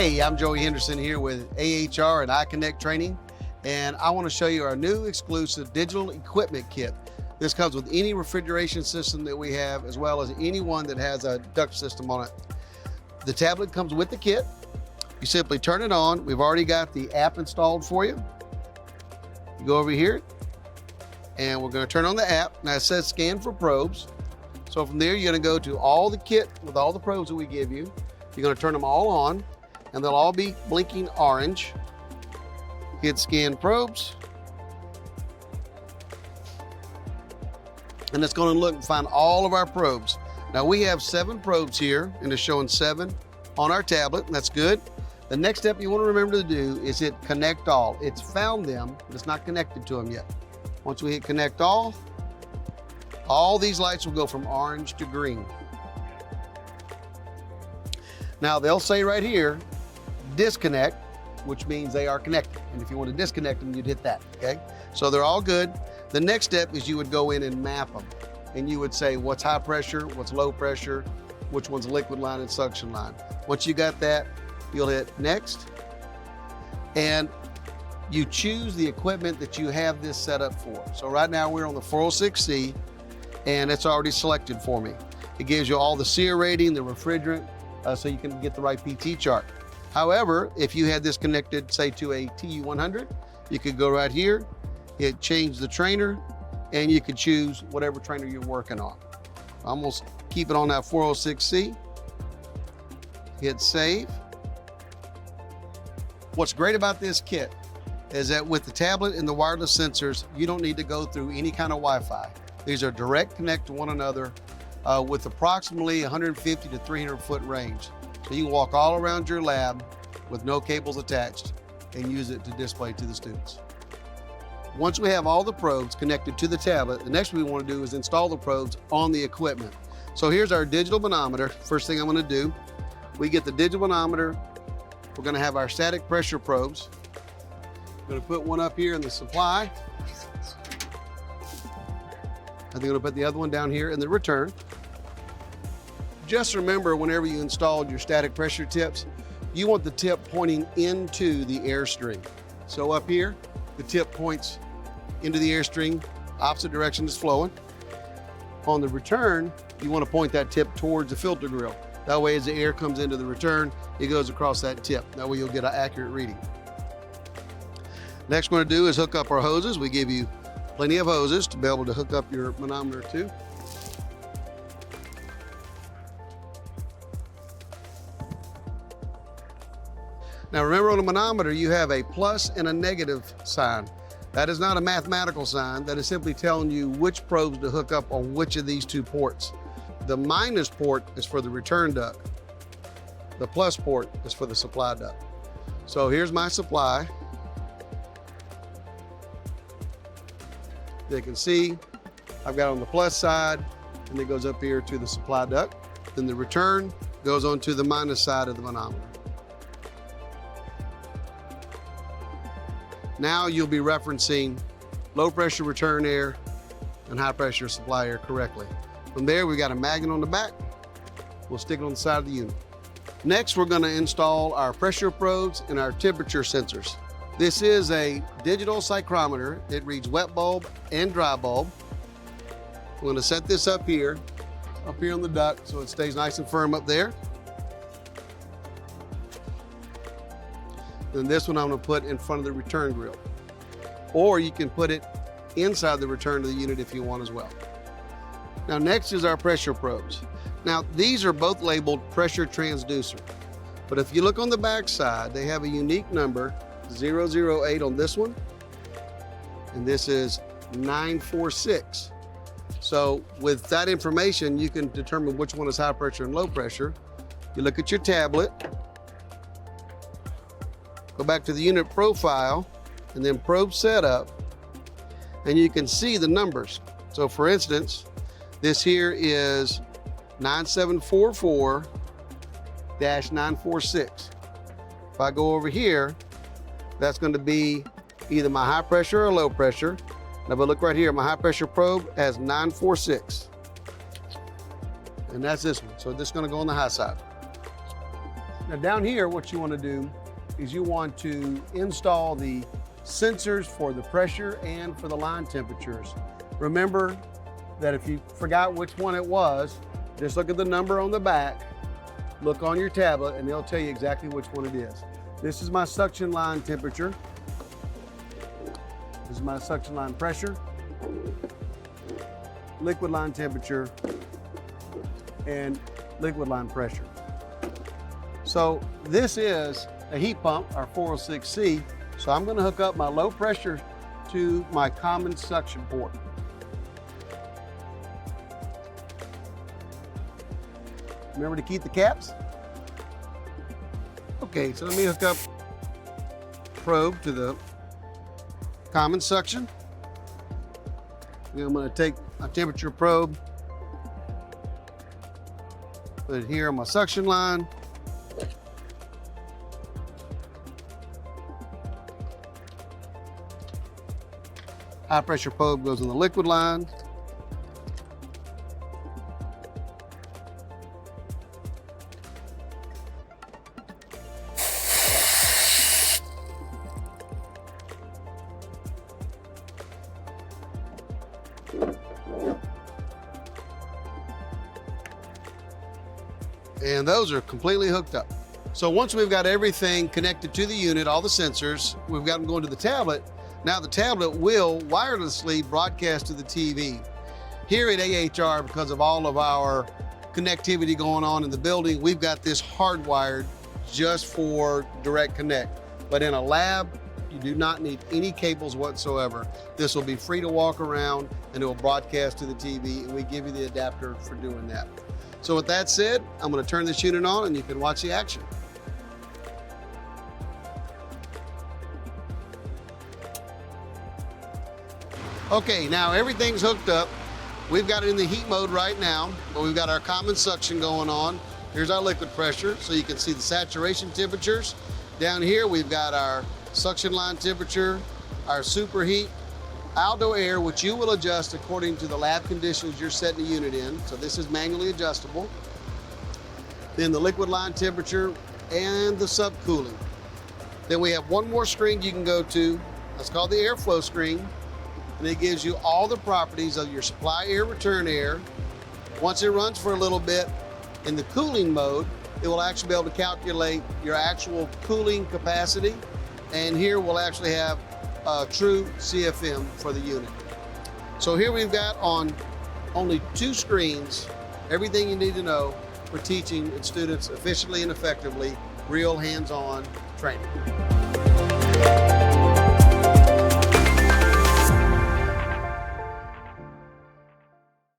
Hey, I'm Joey Henderson here with AHR and iConnect training, and I want to show you our new exclusive digital equipment kit. This comes with any refrigeration system that we have, as well as any one that has a duct system on it. The tablet comes with the kit. You simply turn it on. We've already got the app installed for you. You go over here, and we're going to turn on the app. Now it says scan for probes. So from there, you're going to go to all the kit with all the probes that we give you. You're going to turn them all on, and they'll all be blinking orange. Hit scan probes. And it's going to look and find all of our probes. Now we have 7 probes here, and it's showing 7 on our tablet, and that's good. The next step you want to remember to do is hit connect all. It's found them, but it's not connected to them yet. Once we hit connect all these lights will go from orange to green. Now they'll say right here, disconnect, which means they are connected. And if you want to disconnect them, you'd hit that, okay? So they're all good. The next step is you would go in and map them. And you would say what's high pressure, what's low pressure, which one's liquid line and suction line. Once you got that, you'll hit next. And you choose the equipment that you have this set up for. So right now we're on the 406C, and it's already selected for me. It gives you all the SEER rating, the refrigerant, so you can get the right PT chart. However, if you had this connected, say, to a TU100, you could go right here, hit change the trainer, and you could choose whatever trainer you're working on. I'm gonna keep it on that 406C, hit save. What's great about this kit is that with the tablet and the wireless sensors, you don't need to go through any kind of Wi-Fi. These are direct connect to one another with approximately 150 to 300 foot range. So you can walk all around your lab with no cables attached and use it to display to the students. Once we have all the probes connected to the tablet, the next we want to do is install the probes on the equipment. So here's our digital manometer. First thing I'm going to do, we get the digital manometer. We're going to have our static pressure probes. I'm going to put one up here in the supply. I'm going to put the other one down here in the return. Just remember, whenever you install your static pressure tips, you want the tip pointing into the airstream. So up here, the tip points into the airstream, opposite direction is flowing. On the return, you want to point that tip towards the filter grill. That way, as the air comes into the return, it goes across that tip. That way you'll get an accurate reading. Next we're going to do is hook up our hoses. We give you plenty of hoses to be able to hook up your manometer to. Now remember, on a manometer, you have a plus and a negative sign. That is not a mathematical sign. That is simply telling you which probes to hook up on which of these 2 ports. The minus port is for the return duct. The plus port is for the supply duct. So here's my supply. They can see I've got on the plus side, and it goes up here to the supply duct. Then the return goes on to the minus side of the manometer. Now you'll be referencing low pressure return air and high pressure supply air correctly. From there, we've got a magnet on the back. We'll stick it on the side of the unit. Next, we're going to install our pressure probes and our temperature sensors. This is a digital psychrometer. It reads wet bulb and dry bulb. We're going to set this up here on the duct, so it stays nice and firm up there. Then this one I'm going to put in front of the return grill. Or you can put it inside the return of the unit if you want as well. Now next is our pressure probes. Now these are both labeled pressure transducer, but if you look on the back side, they have a unique number, 008 on this one, and this is 946. So with that information, you can determine which one is high pressure and low pressure. You look at your tablet, go back to the unit profile, and then probe setup, and you can see the numbers. So for instance, this here is 9744-946. If I go over here, that's going to be either my high pressure or low pressure. Now if I look right here, my high pressure probe has 946. And that's this one. So this is going to go on the high side. Now down here, what you want to do is you want to install the sensors for the pressure and for the line temperatures. Remember that if you forgot which one it was, just look at the number on the back, look on your tablet, and they'll tell you exactly which one it is. This is my suction line temperature. This is my suction line pressure, liquid line temperature, and liquid line pressure. So this is a heat pump, our 406C. So I'm going to hook up my low pressure to my common suction port. Remember to keep the caps. Okay, so let me hook up probe to the common suction. Then I'm going to take my temperature probe, put it here on my suction line. High pressure probe goes in the liquid line. And those are completely hooked up. So once we've got everything connected to the unit, all the sensors, we've got them going to the tablet. Now the tablet will wirelessly broadcast to the TV. Here at AHR, because of all of our connectivity going on in the building, we've got this hardwired just for direct connect. But in a lab, you do not need any cables whatsoever. This will be free to walk around and it will broadcast to the TV, and we give you the adapter for doing that. So with that said, I'm going to turn this unit on and you can watch the action. Okay, now everything's hooked up. We've got it in the heat mode right now, but we've got our common suction going on. Here's our liquid pressure, so you can see the saturation temperatures. Down here, we've got our suction line temperature, our superheat, Aldo air, which you will adjust according to the lab conditions you're setting the unit in. So this is manually adjustable. Then the liquid line temperature and the subcooling. Then we have one more screen you can go to. That's called the airflow screen. And it gives you all the properties of your supply air, return air. Once it runs for a little bit in the cooling mode, it will actually be able to calculate your actual cooling capacity. And here we'll actually have true CFM for the unit. So here we've got on only 2 screens everything you need to know for teaching students efficiently and effectively real hands-on training.